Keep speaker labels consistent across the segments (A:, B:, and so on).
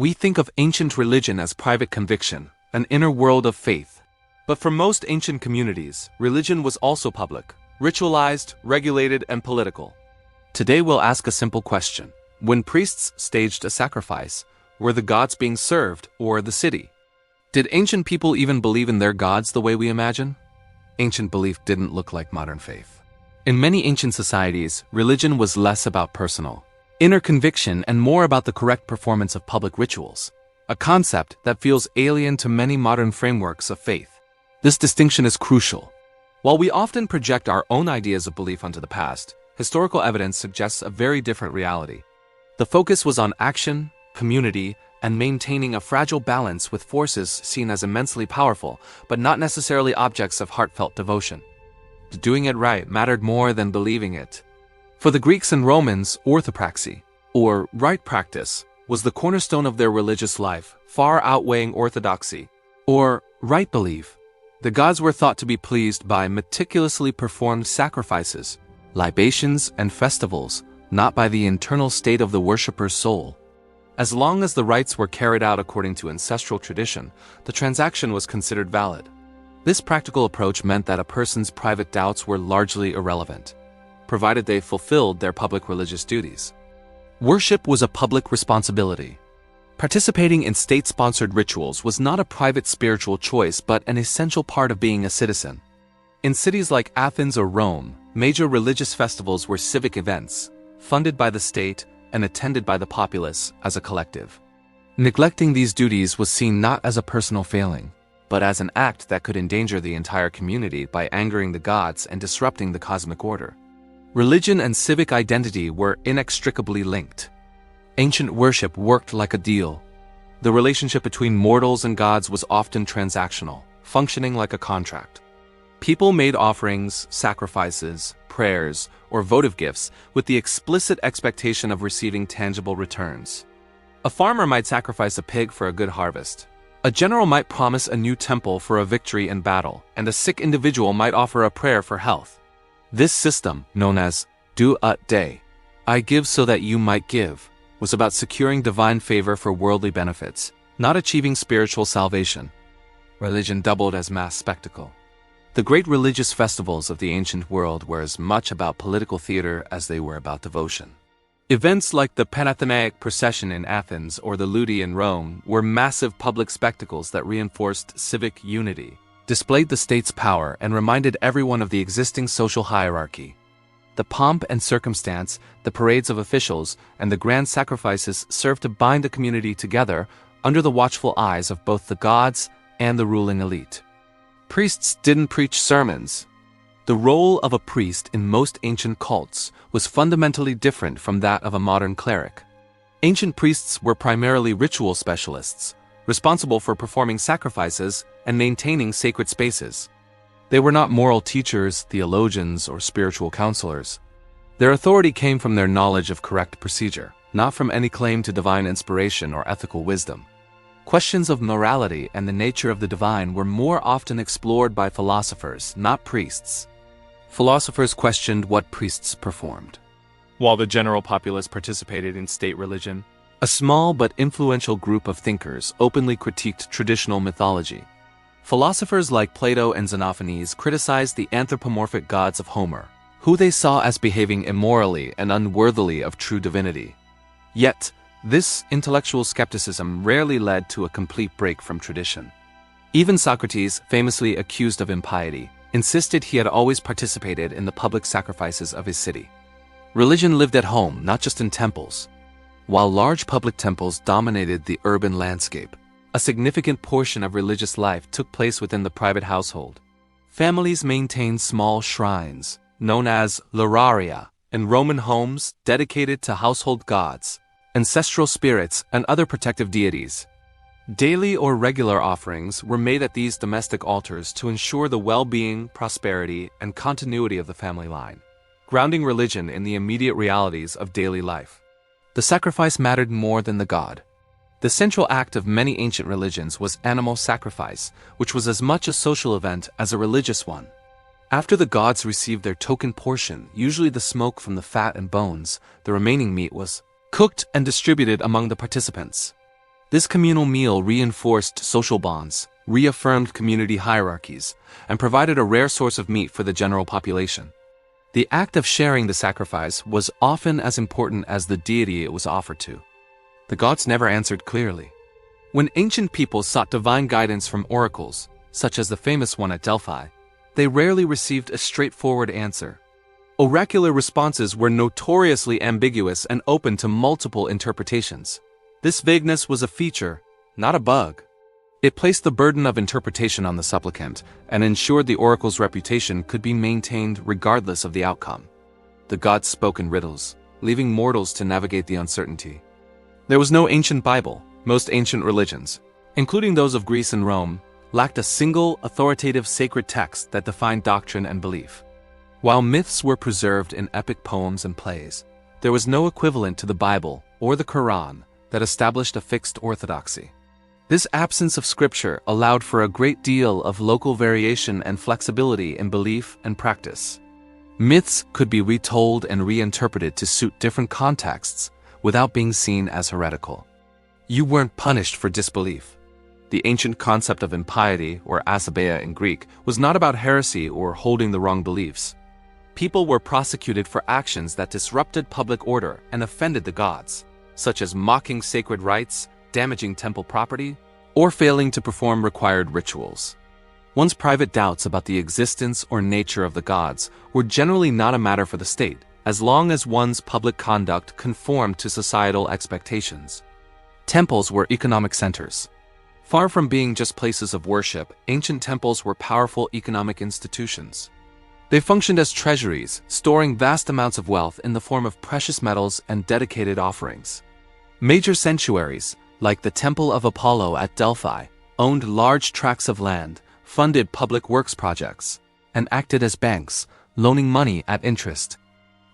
A: We think of ancient religion as private conviction, an inner world of faith. But for most ancient communities, religion was also public, ritualized, regulated, and political. Today we'll ask a simple question. When priests staged a sacrifice, were the gods being served or the city? Did ancient people even believe in their gods the way we imagine? Ancient belief didn't look like modern faith. In many ancient societies, religion was less about personal, inner conviction and more about the correct performance of public rituals, a concept that feels alien to many modern frameworks of faith. This distinction is crucial. While we often project our own ideas of belief onto the past, historical evidence suggests a very different reality. The focus was on action, community, and maintaining a fragile balance with forces seen as immensely powerful, but not necessarily objects of heartfelt devotion. Doing it right mattered more than believing it. For the Greeks and Romans, orthopraxy, or right practice, was the cornerstone of their religious life, far outweighing orthodoxy, or right belief. The gods were thought to be pleased by meticulously performed sacrifices, libations, and festivals, not by the internal state of the worshipper's soul. As long as the rites were carried out according to ancestral tradition, the transaction was considered valid. This practical approach meant that a person's private doubts were largely irrelevant, provided they fulfilled their public religious duties. Worship was a public responsibility. Participating in state-sponsored rituals was not a private spiritual choice but an essential part of being a citizen. In cities like Athens or Rome, major religious festivals were civic events, funded by the state and attended by the populace as a collective. Neglecting these duties was seen not as a personal failing, but as an act that could endanger the entire community by angering the gods and disrupting the cosmic order. Religion and civic identity were inextricably linked. Ancient worship worked like a deal. The relationship between mortals and gods was often transactional, functioning like a contract. People made offerings, sacrifices, prayers, or votive gifts with the explicit expectation of receiving tangible returns. A farmer might sacrifice a pig for a good harvest. A general might promise a new temple for a victory in battle, and a sick individual might offer a prayer for health. This system, known as do ut day, I give so that you might give, was about securing divine favor for worldly benefits, not achieving spiritual salvation. Religion doubled as mass spectacle. The great religious festivals of the ancient world were as much about political theater as they were about devotion. Events like the Panathenaic procession in Athens or the Ludi in Rome were massive public spectacles that reinforced civic unity, displayed the state's power, and reminded everyone of the existing social hierarchy. The pomp and circumstance, the parades of officials, and the grand sacrifices served to bind the community together under the watchful eyes of both the gods and the ruling elite. Priests didn't preach sermons. The role of a priest in most ancient cults was fundamentally different from that of a modern cleric. Ancient priests were primarily ritual specialists, responsible for performing sacrifices and maintaining sacred spaces. They were not moral teachers, theologians, or spiritual counselors. Their authority came from their knowledge of correct procedure, not from any claim to divine inspiration or ethical wisdom. Questions of morality and the nature of the divine were more often explored by philosophers, not priests. Philosophers questioned what priests performed. While the general populace participated in state religion, a small but influential group of thinkers openly critiqued traditional mythology. Philosophers like Plato and Xenophanes criticized the anthropomorphic gods of Homer, who they saw as behaving immorally and unworthily of true divinity. Yet, this intellectual skepticism rarely led to a complete break from tradition. Even Socrates, famously accused of impiety, insisted he had always participated in the public sacrifices of his city. Religion lived at home, not just in temples. While large public temples dominated the urban landscape, a significant portion of religious life took place within the private household. Families maintained small shrines, known as luraria, in Roman homes dedicated to household gods, ancestral spirits, and other protective deities. Daily or regular offerings were made at these domestic altars to ensure the well-being, prosperity, and continuity of the family line, grounding religion in the immediate realities of daily life. The sacrifice mattered more than the god. The central act of many ancient religions was animal sacrifice, which was as much a social event as a religious one. After the gods received their token portion, usually the smoke from the fat and bones, the remaining meat was cooked and distributed among the participants. This communal meal reinforced social bonds, reaffirmed community hierarchies, and provided a rare source of meat for the general population. The act of sharing the sacrifice was often as important as the deity it was offered to. The gods never answered clearly. When ancient peoples sought divine guidance from oracles, such as the famous one at Delphi, they rarely received a straightforward answer. Oracular responses were notoriously ambiguous and open to multiple interpretations. This vagueness was a feature, not a bug. It placed the burden of interpretation on the supplicant and ensured the oracle's reputation could be maintained regardless of the outcome. The gods spoke in riddles, leaving mortals to navigate the uncertainty. There was no ancient Bible. Most ancient religions, including those of Greece and Rome, lacked a single authoritative sacred text that defined doctrine and belief. While myths were preserved in epic poems and plays, there was no equivalent to the Bible or the Quran that established a fixed orthodoxy. This absence of scripture allowed for a great deal of local variation and flexibility in belief and practice. Myths could be retold and reinterpreted to suit different contexts without being seen as heretical. You weren't punished for disbelief. The ancient concept of impiety, or asabeia in Greek, was not about heresy or holding the wrong beliefs. People were prosecuted for actions that disrupted public order and offended the gods, such as mocking sacred rites, damaging temple property, or failing to perform required rituals. One's private doubts about the existence or nature of the gods were generally not a matter for the state, as long as one's public conduct conformed to societal expectations. Temples were economic centers. Far from being just places of worship, ancient temples were powerful economic institutions. They functioned as treasuries, storing vast amounts of wealth in the form of precious metals and dedicated offerings. Major sanctuaries, like the Temple of Apollo at Delphi, owned large tracts of land, funded public works projects, and acted as banks, loaning money at interest.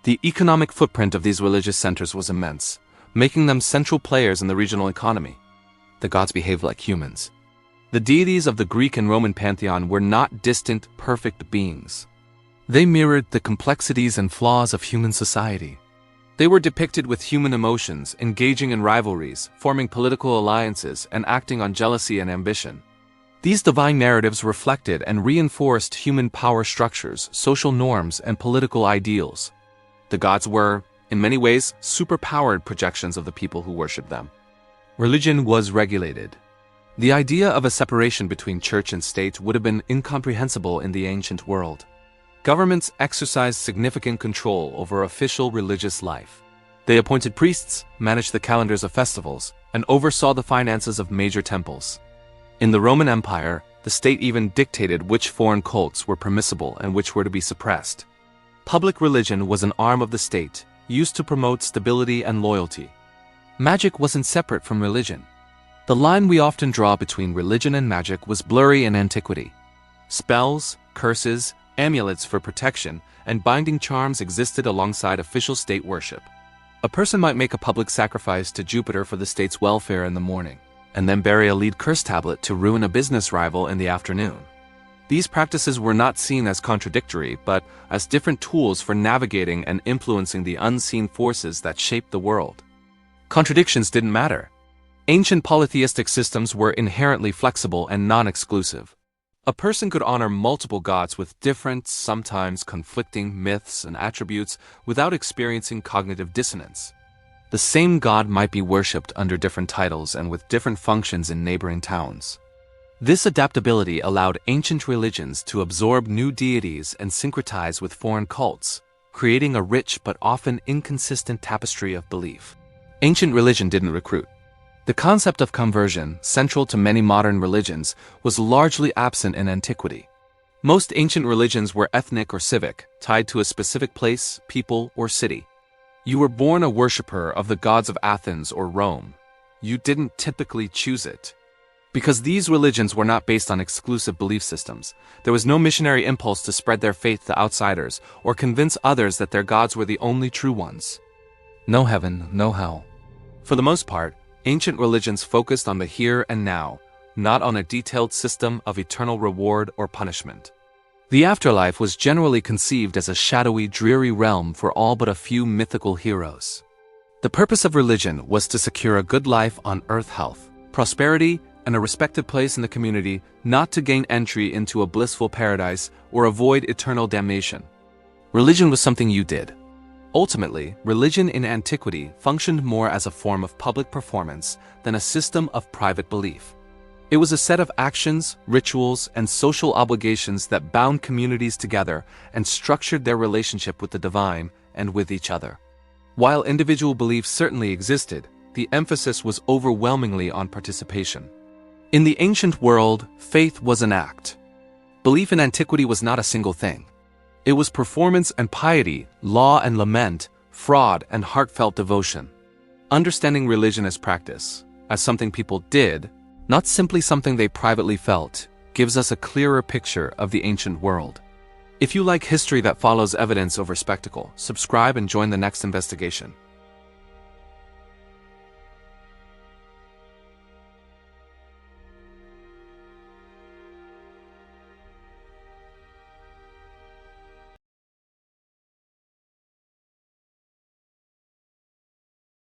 A: The economic footprint of these religious centers was immense, making them central players in the regional economy. The gods behaved like humans. The deities of the Greek and Roman pantheon were not distant, perfect beings. They mirrored the complexities and flaws of human society. They were depicted with human emotions, engaging in rivalries, forming political alliances, and acting on jealousy and ambition. These divine narratives reflected and reinforced human power structures, social norms, and political ideals. The gods were, in many ways, superpowered projections of the people who worshipped them. Religion was regulated. The idea of a separation between church and state would have been incomprehensible in the ancient world. Governments exercised significant control over official religious life. They appointed priests, managed the calendars of festivals, and oversaw the finances of major temples. In the Roman Empire, the state even dictated which foreign cults were permissible and which were to be suppressed. Public religion was an arm of the state, used to promote stability and loyalty. Magic wasn't separate from religion. The line we often draw between religion and magic was blurry in antiquity. Spells, curses, amulets for protection, and binding charms existed alongside official state worship. A person might make a public sacrifice to Jupiter for the state's welfare in the morning, and then bury a lead curse tablet to ruin a business rival in the afternoon. These practices were not seen as contradictory, but as different tools for navigating and influencing the unseen forces that shaped the world. Contradictions didn't matter. Ancient polytheistic systems were inherently flexible and non-exclusive. A person could honor multiple gods with different, sometimes conflicting myths and attributes without experiencing cognitive dissonance. The same god might be worshipped under different titles and with different functions in neighboring towns. This adaptability allowed ancient religions to absorb new deities and syncretize with foreign cults, creating a rich but often inconsistent tapestry of belief. Ancient religion didn't recruit. The concept of conversion, central to many modern religions, was largely absent in antiquity. Most ancient religions were ethnic or civic, tied to a specific place, people, or city. You were born a worshiper of the gods of Athens or Rome. You didn't typically choose it. Because these religions were not based on exclusive belief systems, there was no missionary impulse to spread their faith to outsiders or convince others that their gods were the only true ones. No heaven, no hell. For the most part, ancient religions focused on the here and now, not on a detailed system of eternal reward or punishment. The afterlife was generally conceived as a shadowy, dreary realm for all but a few mythical heroes. The purpose of religion was to secure a good life on earth, health, prosperity, and a respected place in the community, not to gain entry into a blissful paradise or avoid eternal damnation. Religion was something you did. Ultimately, religion in antiquity functioned more as a form of public performance than a system of private belief. It was a set of actions, rituals, and social obligations that bound communities together and structured their relationship with the divine and with each other. While individual beliefs certainly existed, the emphasis was overwhelmingly on participation. In the ancient world, faith was an act. Belief in antiquity was not a single thing. It was performance and piety, law and lament, fraud and heartfelt devotion. Understanding religion as practice, as something people did, not simply something they privately felt, gives us a clearer picture of the ancient world. If you like history that follows evidence over spectacle, subscribe and join the next investigation.